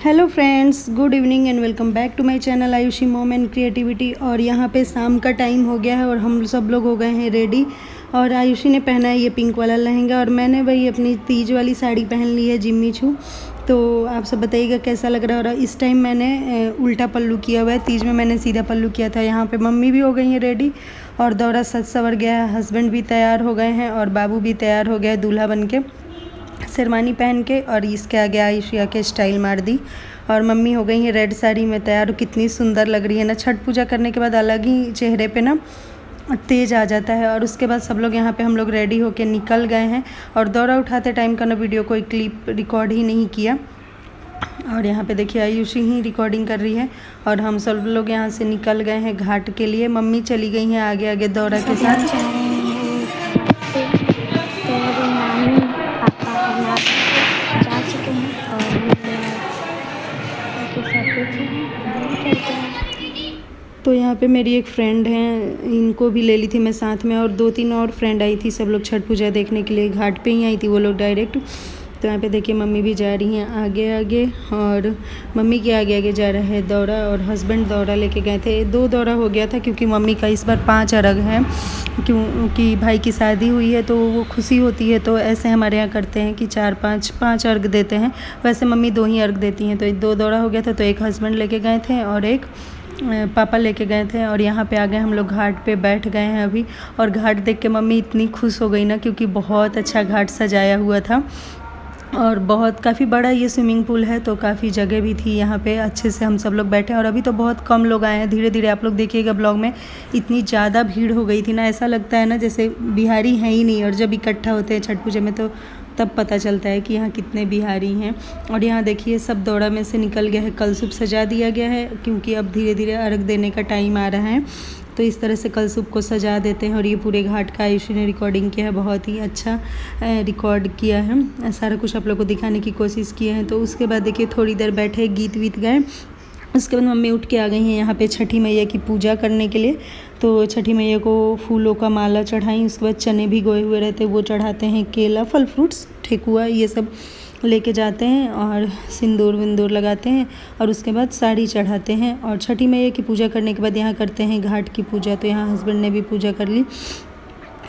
Hello friends, good evening and welcome back to my channel Ayushi mom and creativity. और यहाँ पे शाम का टाइम हो गया है और हम सब लोग हो गए हैं रेडी। और आयुषी ने पहना है ये पिंक वाला लहंगा और मैंने वही अपनी तीज वाली साड़ी पहन ली है जिम्मी छू। तो आप सब बताइएगा कैसा लग रहा है। और इस टाइम मैंने उल्टा पल्लू किया हुआ है, तीज में मैंने सीधा पल्लू किया था। यहाँ पे मम्मी भी हो गई हैं रेडी और दौरा सज सवर गया है, हस्बैंड भी तैयार हो गए हैं और बाबू भी तैयार हो गया है दूल्हा बन के शेरवानी पहन के। और इसके आगे आयुषिया के स्टाइल मार दी और मम्मी हो गई है रेड साड़ी में तैयार। कितनी सुंदर लग रही है ना। छठ पूजा करने के बाद अलग ही चेहरे पे ना तेज आ जाता है। और उसके बाद सब लोग यहाँ पे हम लोग रेडी होके निकल गए हैं। और दौरा उठाते टाइम का ना वीडियो कोई क्लिप रिकॉर्ड ही नहीं किया। और यहाँ पे देखिए आयुषी ही रिकॉर्डिंग कर रही है और हम सब लोग यहाँ से निकल गए हैं घाट के लिए। मम्मी चली गई हैं आगे आगे दौरा के साथ। तो यहाँ पे मेरी एक फ्रेंड है, इनको भी ले ली थी मैं साथ में और 2-3 और फ्रेंड आई थी। सब लोग छठ पूजा देखने के लिए घाट पे ही आई थी वो लोग डायरेक्ट। तो यहाँ पे देखिए मम्मी भी जा रही हैं आगे आगे और मम्मी के आगे आगे जा रहा है दौरा। और हस्बैंड दौरा लेके गए थे। 2 दौरा हो गया था क्योंकि मम्मी का इस बार 5 अर्घ है, क्योंकि भाई की शादी हुई है तो वो खुशी होती है। तो ऐसे हमारे यहाँ करते हैं कि 4-5 अर्घ देते हैं। वैसे मम्मी 2 ही अर्घ देती हैं। तो 2 दौरा हो गया था। तो एक हस्बैंड लेके गए थे और एक पापा लेके गए थे। और यहाँ पे आ गए हम लोग घाट पे बैठ गए हैं अभी। और घाट देख के मम्मी इतनी खुश हो गई ना, क्योंकि बहुत अच्छा घाट सजाया हुआ था और बहुत काफ़ी बड़ा ये स्विमिंग पूल है। तो काफ़ी जगह भी थी यहाँ पे, अच्छे से हम सब लोग बैठे। और अभी तो बहुत कम लोग आए हैं, धीरे धीरे आप लोग देखिएगा ब्लॉग में। इतनी ज़्यादा भीड़ हो गई थी ना, ऐसा लगता है ना जैसे बिहारी हैं ही नहीं। और जब इकट्ठा होते हैं छठ पूजा में तो तब पता चलता है कि यहाँ कितने बिहारी हैं। और यहाँ देखिए सब दौड़ा में से निकल गया है, कलशुप सजा दिया गया है क्योंकि अब धीरे धीरे अर्घ देने का टाइम आ रहा है। तो इस तरह से कलशुप को सजा देते हैं। और ये पूरे घाट का आयुषी ने रिकॉर्डिंग किया है, बहुत ही अच्छा रिकॉर्ड किया है। सारा कुछ आप लोग को दिखाने की कोशिश किए हैं। तो उसके बाद देखिए थोड़ी देर बैठे, गीत वीत गए। उसके बाद मम्मी उठ के आ गई हैं यहाँ पे छठी मैया की पूजा करने के लिए। तो छठी मैया को फूलों का माला चढ़ाई। उसके बाद चने भी गोए हुए रहते वो चढ़ाते हैं, केला, फल फ्रूट्स, ठेकुआ, ये सब लेके जाते हैं और सिंदूर विंदूर लगाते हैं। और उसके बाद साड़ी चढ़ाते हैं। और छठी मैया की पूजा करने के बाद यहाँ करते हैं घाट की पूजा। तो यहाँ हस्बैंड ने भी पूजा कर ली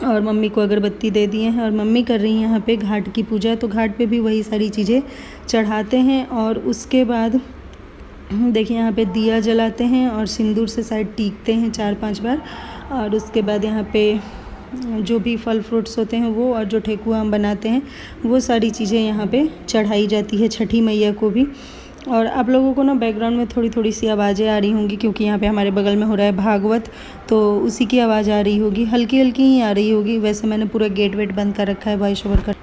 और मम्मी को अगरबत्ती दे दिए हैं और मम्मी कर रही हैं यहाँ पे घाट की पूजा। तो घाट पे भी वही सारी चीज़ें चढ़ाते हैं। और उसके बाद देखिए यहाँ पे दिया जलाते हैं और सिंदूर से साइड टीकते हैं 4-5 बार। और उसके बाद यहाँ पे जो भी फल फ्रूट्स होते हैं वो, और जो ठेकुआ हम बनाते हैं वो सारी चीज़ें यहाँ पे चढ़ाई जाती है छठी मैया को भी। और आप लोगों को ना बैकग्राउंड में थोड़ी थोड़ी सी आवाज़ें आ रही होंगी क्योंकि यहाँ पे हमारे बगल में हो रहा है भागवत। तो उसी की आवाज़ आ रही होगी, हल्की हल्की ही आ रही होगी। वैसे मैंने पूरा गेट वेट बंद कर रखा है वॉइस ओवर कर।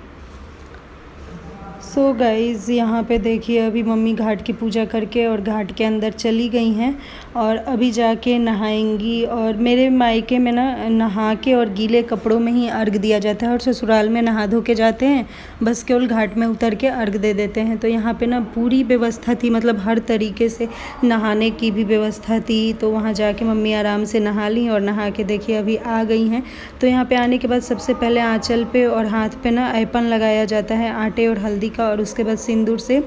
सो गाइज़ यहाँ पे देखिए अभी मम्मी घाट की पूजा करके और घाट के अंदर चली गई हैं और अभी जाके नहाएंगी। और मेरे मायके में ना नहा के और गीले कपड़ों में ही अर्घ दिया जाता है और ससुराल में नहा धो के जाते हैं, बस केवल घाट में उतर के अर्घ दे देते हैं। तो यहाँ पे ना पूरी व्यवस्था थी, मतलब हर तरीके से नहाने की भी व्यवस्था थी। तो वहाँ जाके मम्मी आराम से नहा ली और नहा के देखिए अभी आ गई हैं। तो यहाँ पे आने के बाद सबसे पहले आँचल पे और हाथ पे ना ऐपन लगाया जाता है आटे और हल्दी का। और उसके बाद सिंदूर से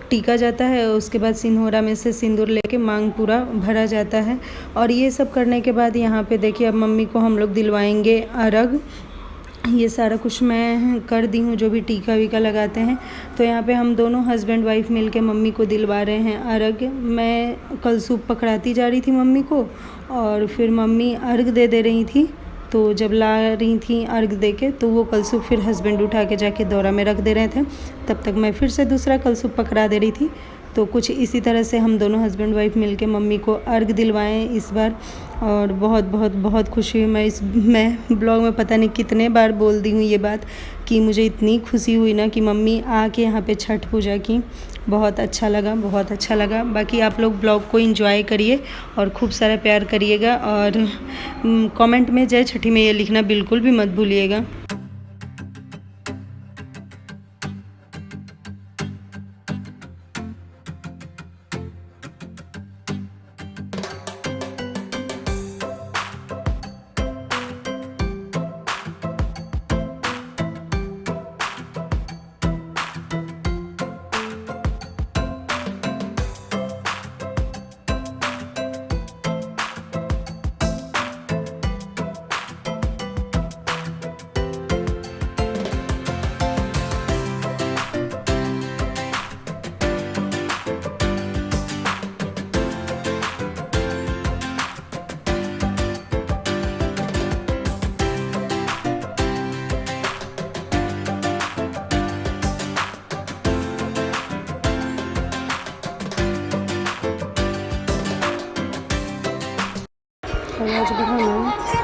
टीका जाता है। उसके बाद सिंहोरा में से सिंदूर लेके मांग पूरा भरा जाता है। और ये सब करने के बाद यहाँ पे देखिए अब मम्मी को हम लोग दिलवाएंगे अर्घ। ये सारा कुछ मैं कर दी हूँ, जो भी टीका वीका लगाते हैं। तो यहाँ पे हम दोनों हस्बैंड वाइफ मिलके मम्मी को दिलवा रहे हैं अर्घ। मैं कलसूप पकड़ाती जा रही थी मम्मी को और फिर मम्मी अर्घ दे रही थी। तो जब ला रही थी अर्घ दे के तो वो कलसूप फिर हस्बैंड उठा के जाके दौरा में रख दे रहे थे, तब तक मैं फिर से दूसरा कलसूप पकड़ा दे रही थी। तो कुछ इसी तरह से हम दोनों हस्बैंड वाइफ मिलके मम्मी को अर्घ दिलवाएं इस बार। और बहुत बहुत बहुत खुशी हुई। मैं ब्लॉग में पता नहीं कितने बार बोल दी हूँ ये बात कि मुझे इतनी खुशी हुई ना कि मम्मी आके यहाँ पे छठ पूजा की। बहुत अच्छा लगा, बहुत अच्छा लगा। बाकी आप लोग ब्लॉग को एंजॉय करिए और खूब सारा प्यार करिएगा। और कमेंट में जय छठी मैया लिखना बिल्कुल भी मत भूलिएगा। आवाज बढ़ाना।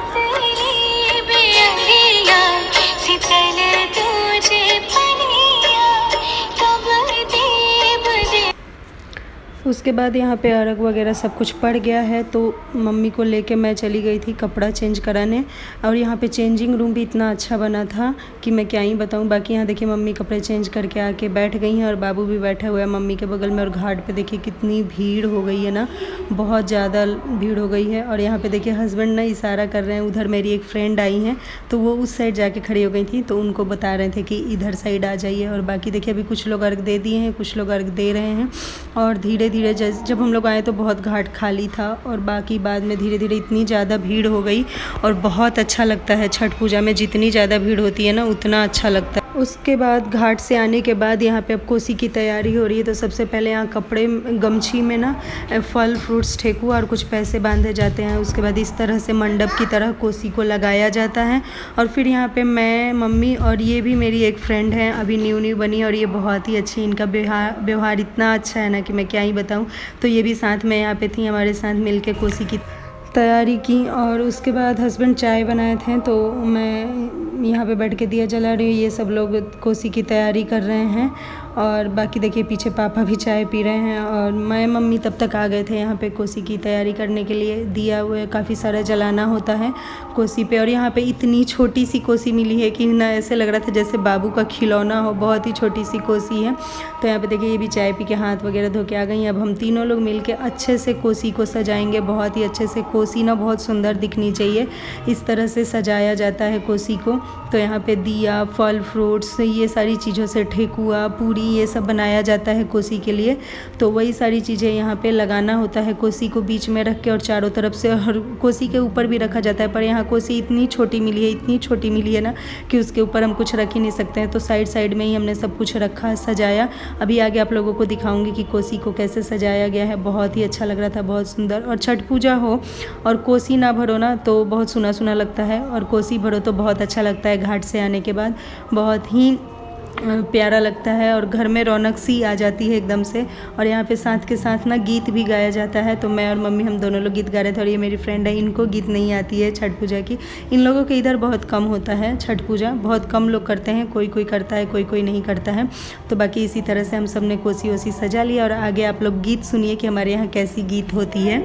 उसके बाद यहाँ पे अर्घ वगैरह सब कुछ पड़ गया है, तो मम्मी को लेके मैं चली गई थी कपड़ा चेंज कराने। और यहाँ पे चेंजिंग रूम भी इतना अच्छा बना था कि मैं क्या ही बताऊँ। बाकी यहाँ देखिए मम्मी कपड़े चेंज करके आके बैठ गई हैं और बाबू भी बैठा हुआ है मम्मी के बगल में। और घाट पे देखिए कितनी भीड़ हो गई है ना, बहुत ज़्यादा भीड़ हो गई है। और यहाँ पर देखिए हस्बैंड ना इशारा कर रहे हैं, उधर मेरी एक फ्रेंड आई हैं तो वो उस साइड जाके खड़ी हो गई थी, तो उनको बता रहे थे कि इधर साइड आ जाइए। और बाकी देखिए अभी कुछ लोग अर्घ दे दिए हैं, कुछ लोग अर्घ दे रहे हैं। और धीरे धीरे जब हम लोग आए तो बहुत घाट खाली था, और बाकी बाद में धीरे धीरे इतनी ज़्यादा भीड़ हो गई। और बहुत अच्छा लगता है छठ पूजा में, जितनी ज़्यादा भीड़ होती है ना उतना अच्छा लगता है। उसके बाद घाट से आने के बाद यहाँ पे अब कोसी की तैयारी हो रही है। तो सबसे पहले यहाँ कपड़े गमछी में ना फल फ्रूट्स ठेकुआ और कुछ पैसे बांधे जाते हैं। उसके बाद इस तरह से मंडप की तरह कोसी को लगाया जाता है। और फिर यहाँ पे मैं, मम्मी और ये भी मेरी एक फ्रेंड है, अभी न्यू बनी, और ये बहुत ही अच्छी, इनका व्यवहार इतना अच्छा है ना कि मैं क्या ही बताऊँ। तो ये भी साथ में यहाँ पे थी, हमारे साथ मिल के कोसी की तैयारी की। और उसके बाद हस्बैंड चाय बनाए थे तो मैं यहाँ पे बैठ के दिया जला रही हूँ। ये सब लोग कोसी की तैयारी कर रहे हैं। और बाकी देखिए पीछे पापा भी चाय पी रहे हैं। और मैं, मम्मी तब तक आ गए थे यहाँ पे कोसी की तैयारी करने के लिए। दिया हुआ काफ़ी सारा जलाना होता है कोसी पे। और यहाँ पे इतनी छोटी सी कोसी मिली है कि ना ऐसे लग रहा था जैसे बाबू का खिलौना हो, बहुत ही छोटी सी कोसी है। तो यहाँ पे देखिए ये भी चाय पी के हाथ वगैरह धो के आ गई। अब हम तीनों लोग मिल के अच्छे से कोसी को सजाएंगे, बहुत ही अच्छे से। कोसी ना बहुत सुंदर दिखनी चाहिए, इस तरह से सजाया जाता है कोसी को। तो यहाँ पे दिया, फल फ्रूट्स, ये सारी चीज़ों से ठेकुआ, पूरी, ये सब बनाया जाता है कोसी के लिए। तो वही सारी चीज़ें यहाँ पे लगाना होता है कोसी को बीच में रख के, और चारों तरफ से, और कोसी के ऊपर भी रखा जाता है। पर यहाँ कोसी इतनी छोटी मिली है, इतनी छोटी मिली है ना कि उसके ऊपर हम कुछ रख ही नहीं सकते हैं। तो साइड साइड में ही हमने सब कुछ रखा, सजाया। अभी आगे आप लोगों को दिखाऊंगी कि कोसी को कैसे सजाया गया है। बहुत ही अच्छा लग रहा था, बहुत सुंदर। और छठ पूजा हो और कोसी ना भरो ना तो बहुत सुना सुना लगता है, और कोसी भरो तो बहुत अच्छा लगता है। घाट से आने के बाद बहुत ही प्यारा लगता है, और घर में रौनक सी आ जाती है एकदम से। और यहाँ पे साथ के साथ ना गीत भी गाया जाता है। तो मैं और मम्मी, हम दोनों लोग गीत गा रहे थे। और ये मेरी फ्रेंड है, इनको गीत नहीं आती है छठ पूजा की। इन लोगों के इधर बहुत कम होता है छठ पूजा, बहुत कम लोग करते हैं, कोई कोई करता है, कोई कोई नहीं करता है। तो बाकी इसी तरह से हम सब ने कोसी वोसी सजा लिया। और आगे आप लोग गीत सुनिए कि हमारे यहाँ कैसी गीत होती है।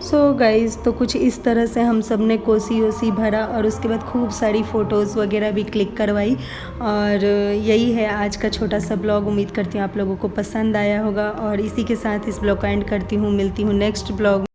सो गाइज़, तो कुछ इस तरह से हम सब ने कोसी वोसी भरा, और उसके बाद खूब सारी फ़ोटोज़ वगैरह भी क्लिक करवाई। और यही है आज का छोटा सा ब्लॉग। उम्मीद करती हूँ आप लोगों को पसंद आया होगा। और इसी के साथ इस ब्लॉग का एंड करती हूँ। मिलती हूँ नेक्स्ट ब्लॉग।